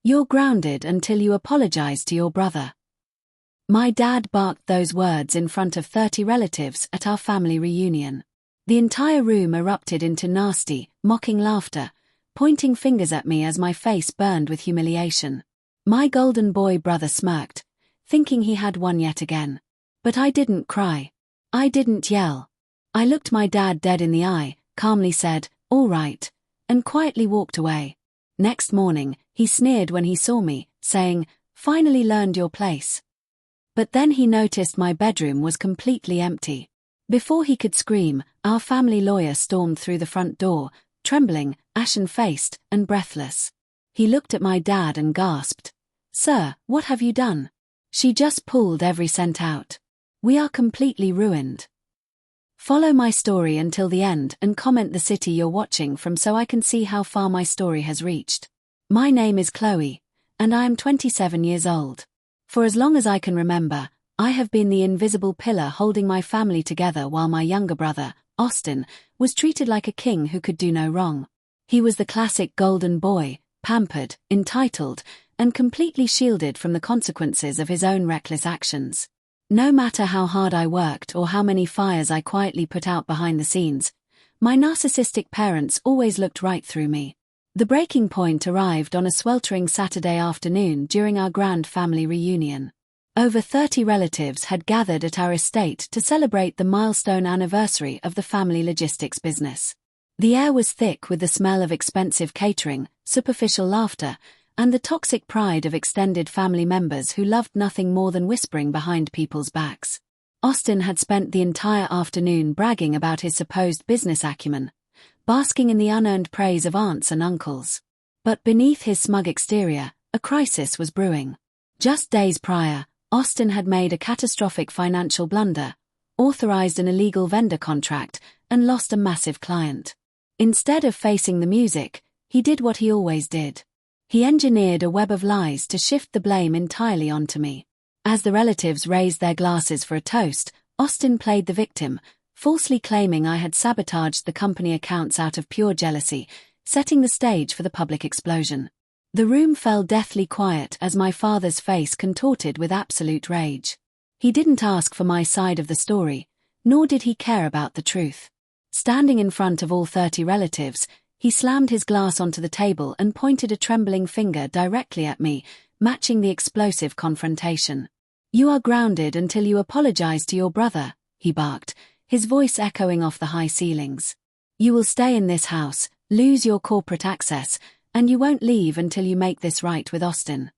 You're grounded until you apologize to your brother. My dad barked those words in front of 30 relatives at our family reunion. The entire room erupted into nasty, mocking laughter, pointing fingers at me as my face burned with humiliation. My golden boy brother smirked, thinking he had won yet again. But I didn't cry. I didn't yell. I looked my dad dead in the eye, calmly said, "All right," and quietly walked away. Next morning, he sneered when he saw me, saying, "Finally learned your place." But then he noticed my bedroom was completely empty. Before he could scream, our family lawyer stormed through the front door, trembling, ashen-faced, and breathless. He looked at my dad and gasped, "Sir, what have you done? She just pulled every cent out. We are completely ruined." Follow my story until the end and comment the city you're watching from so I can see how far my story has reached. My name is Chloe, and I am 27 years old. For as long as I can remember, I have been the invisible pillar holding my family together while my younger brother, Austin, was treated like a king who could do no wrong. He was the classic golden boy, pampered, entitled, and completely shielded from the consequences of his own reckless actions. No matter how hard I worked or how many fires I quietly put out behind the scenes, my narcissistic parents always looked right through me. The breaking point arrived on a sweltering Saturday afternoon during our grand family reunion. Over 30 relatives had gathered at our estate to celebrate the milestone anniversary of the family logistics business. The air was thick with the smell of expensive catering, superficial laughter, and the toxic pride of extended family members who loved nothing more than whispering behind people's backs. Austin had spent the entire afternoon bragging about his supposed business acumen, basking in the unearned praise of aunts and uncles. But beneath his smug exterior, a crisis was brewing. Just days prior, Austin had made a catastrophic financial blunder, authorized an illegal vendor contract, and lost a massive client. Instead of facing the music, he did what he always did. He engineered a web of lies to shift the blame entirely onto me. As the relatives raised their glasses for a toast, Austin played the victim, falsely claiming I had sabotaged the company accounts out of pure jealousy, setting the stage for the public explosion. The room fell deathly quiet as my father's face contorted with absolute rage. He didn't ask for my side of the story, nor did he care about the truth. Standing in front of all 30 relatives, he slammed his glass onto the table and pointed a trembling finger directly at me, matching the explosive confrontation. "You are grounded until you apologize to your brother," he barked, his voice echoing off the high ceilings. "You will stay in this house, lose your corporate access, and you won't leave until you make this right with Austin."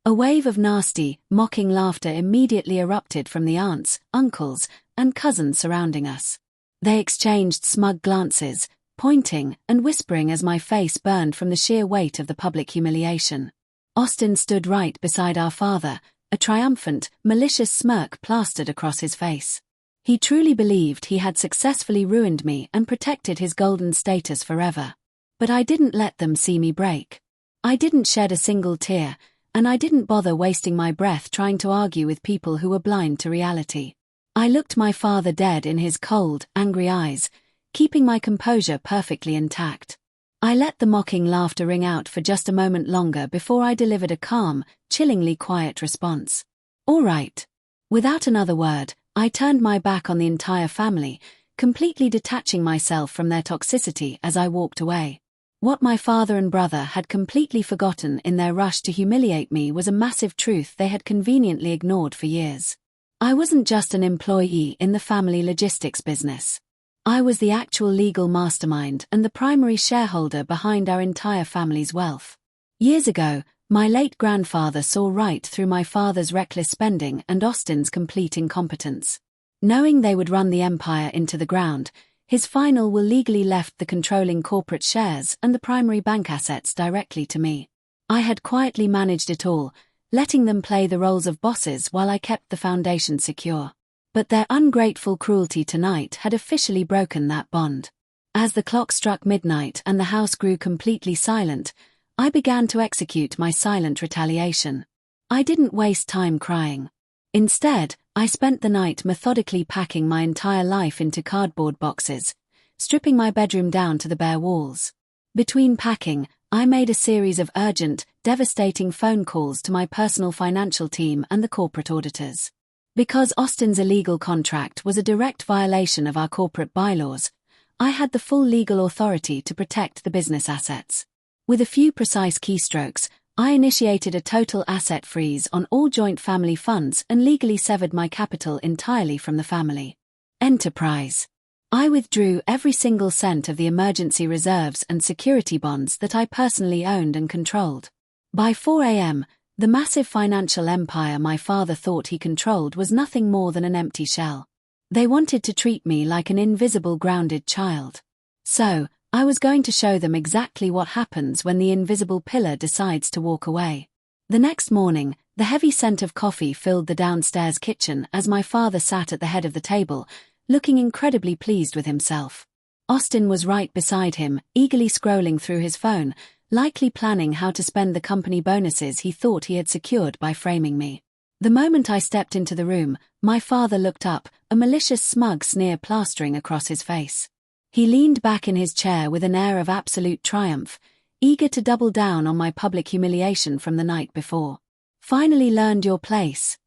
A wave of nasty, mocking laughter immediately erupted from the aunts, uncles, and cousins surrounding us. They exchanged smug glances, pointing and whispering as my face burned from the sheer weight of the public humiliation. Austin stood right beside our father, a triumphant, malicious smirk plastered across his face. He truly believed he had successfully ruined me and protected his golden status forever. But I didn't let them see me break. I didn't shed a single tear, and I didn't bother wasting my breath trying to argue with people who were blind to reality. I looked my father dead in his cold, angry eyes, keeping my composure perfectly intact. I let the mocking laughter ring out for just a moment longer before I delivered a calm, chillingly quiet response. "All right." Without another word, I turned my back on the entire family, completely detaching myself from their toxicity as I walked away. What my father and brother had completely forgotten in their rush to humiliate me was a massive truth they had conveniently ignored for years. I wasn't just an employee in the family logistics business. I was the actual legal mastermind and the primary shareholder behind our entire family's wealth. Years ago, my late grandfather saw right through my father's reckless spending and Austin's complete incompetence. Knowing they would run the empire into the ground, his final will legally left the controlling corporate shares and the primary bank assets directly to me. I had quietly managed it all, letting them play the roles of bosses while I kept the foundation secure. But their ungrateful cruelty tonight had officially broken that bond. As the clock struck midnight and the house grew completely silent, I began to execute my silent retaliation. I didn't waste time crying. Instead, I spent the night methodically packing my entire life into cardboard boxes, stripping my bedroom down to the bare walls. Between packing, I made a series of urgent, devastating phone calls to my personal financial team and the corporate auditors. Because Austin's illegal contract was a direct violation of our corporate bylaws, I had the full legal authority to protect the business assets. With a few precise keystrokes, I initiated a total asset freeze on all joint family funds and legally severed my capital entirely from the family enterprise. I withdrew every single cent of the emergency reserves and security bonds that I personally owned and controlled. By 4 a.m., the massive financial empire my father thought he controlled was nothing more than an empty shell. They wanted to treat me like an invisible grounded child. So, I was going to show them exactly what happens when the invisible pillar decides to walk away. The next morning, the heavy scent of coffee filled the downstairs kitchen as my father sat at the head of the table, looking incredibly pleased with himself. Austin was right beside him, eagerly scrolling through his phone, likely planning how to spend the company bonuses he thought he had secured by framing me. The moment I stepped into the room, my father looked up, a malicious smug sneer plastering across his face. He leaned back in his chair with an air of absolute triumph, eager to double down on my public humiliation from the night before. "Finally learned your place,"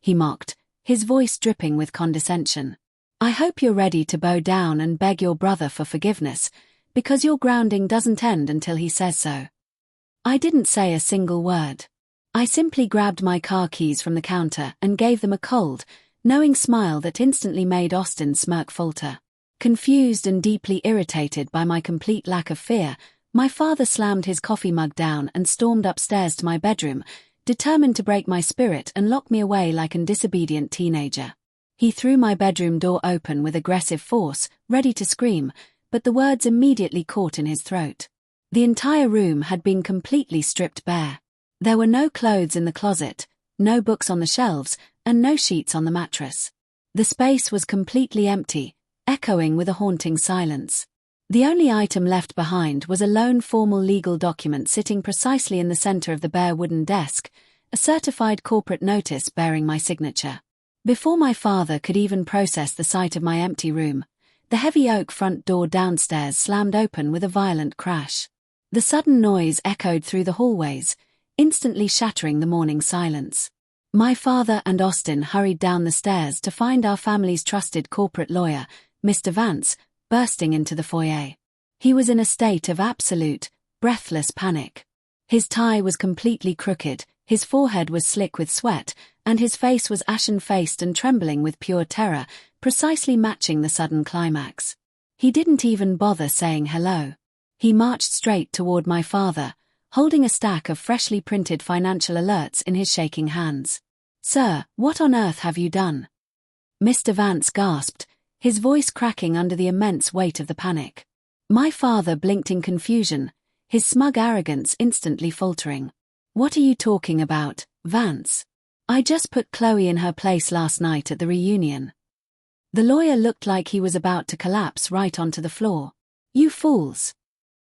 he mocked, his voice dripping with condescension. "I hope you're ready to bow down and beg your brother for forgiveness, because your grounding doesn't end until he says so." I didn't say a single word. I simply grabbed my car keys from the counter and gave them a cold, knowing smile that instantly made Austin smirk falter. Confused and deeply irritated by my complete lack of fear, my father slammed his coffee mug down and stormed upstairs to my bedroom, determined to break my spirit and lock me away like an disobedient teenager. He threw my bedroom door open with aggressive force, ready to scream, but the words immediately caught in his throat. The entire room had been completely stripped bare. There were no clothes in the closet, no books on the shelves, and no sheets on the mattress. The space was completely empty, echoing with a haunting silence. The only item left behind was a lone formal legal document sitting precisely in the center of the bare wooden desk, a certified corporate notice bearing my signature. Before my father could even process the sight of my empty room, the heavy oak front door downstairs slammed open with a violent crash. The sudden noise echoed through the hallways, instantly shattering the morning silence. My father and Austin hurried down the stairs to find our family's trusted corporate lawyer, Mr. Vance, bursting into the foyer. He was in a state of absolute, breathless panic. His tie was completely crooked, his forehead was slick with sweat, and his face was ashen-faced and trembling with pure terror, precisely matching the sudden climax. He didn't even bother saying hello. He marched straight toward my father, holding a stack of freshly printed financial alerts in his shaking hands. "Sir, what on earth have you done?" Mr. Vance gasped, his voice cracking under the immense weight of the panic. My father blinked in confusion, his smug arrogance instantly faltering. "What are you talking about, Vance? I just put Chloe in her place last night at the reunion." The lawyer looked like he was about to collapse right onto the floor. "You fools!"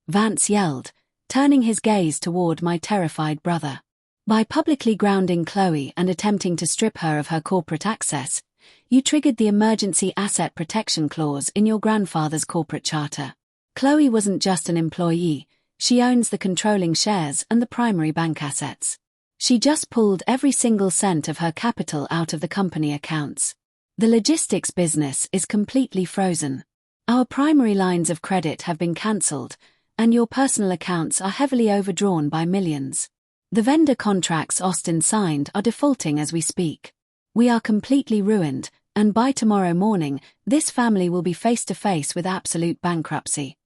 Vance yelled, turning his gaze toward my terrified brother. "By publicly grounding Chloe and attempting to strip her of her corporate access, you triggered the emergency asset protection clause in your grandfather's corporate charter. Chloe wasn't just an employee, she owns the controlling shares and the primary bank assets. She just pulled every single cent of her capital out of the company accounts. The logistics business is completely frozen. Our primary lines of credit have been cancelled, and your personal accounts are heavily overdrawn by millions. The vendor contracts Austin signed are defaulting as we speak. We are completely ruined, and by tomorrow morning, this family will be face to face with absolute bankruptcy."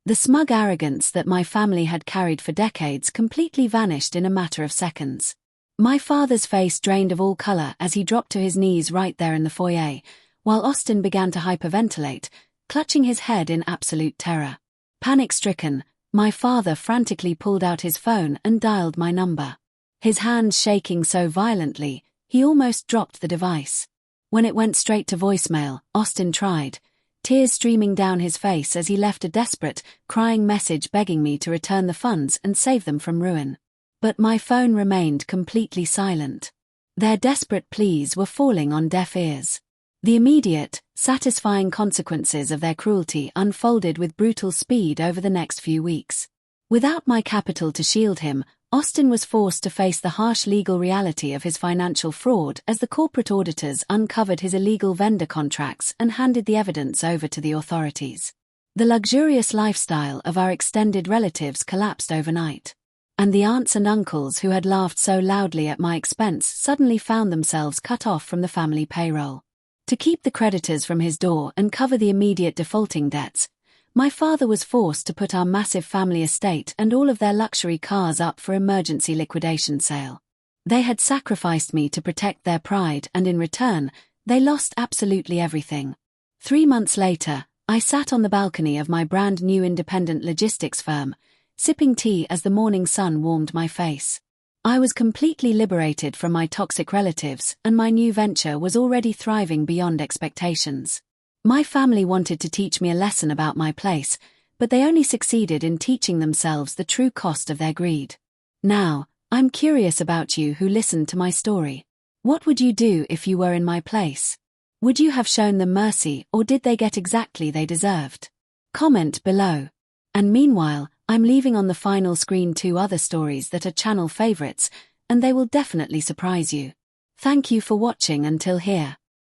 The smug arrogance that my family had carried for decades completely vanished in a matter of seconds. My father's face drained of all color as he dropped to his knees right there in the foyer, while Austin began to hyperventilate, clutching his head in absolute terror. Panic-stricken, my father frantically pulled out his phone and dialed my number. His hands shaking so violently, he almost dropped the device. When it went straight to voicemail, Austin tried, tears streaming down his face as he left a desperate, crying message begging me to return the funds and save them from ruin. But my phone remained completely silent. Their desperate pleas were falling on deaf ears. The immediate, satisfying consequences of their cruelty unfolded with brutal speed over the next few weeks. Without my capital to shield him, Austin was forced to face the harsh legal reality of his financial fraud as the corporate auditors uncovered his illegal vendor contracts and handed the evidence over to the authorities. The luxurious lifestyle of our extended relatives collapsed overnight. And the aunts and uncles who had laughed so loudly at my expense suddenly found themselves cut off from the family payroll. To keep the creditors from his door and cover the immediate defaulting debts, my father was forced to put our massive family estate and all of their luxury cars up for emergency liquidation sale. They had sacrificed me to protect their pride, and in return, they lost absolutely everything. 3 months later, I sat on the balcony of my brand new independent logistics firm, sipping tea as the morning sun warmed my face. I was completely liberated from my toxic relatives, and my new venture was already thriving beyond expectations. My family wanted to teach me a lesson about my place, but they only succeeded in teaching themselves the true cost of their greed. Now, I'm curious about you who listened to my story. What would you do if you were in my place? Would you have shown them mercy, or did they get exactly they deserved? Comment below. And meanwhile, I'm leaving on the final screen 2 other stories that are channel favorites, and they will definitely surprise you. Thank you for watching until here.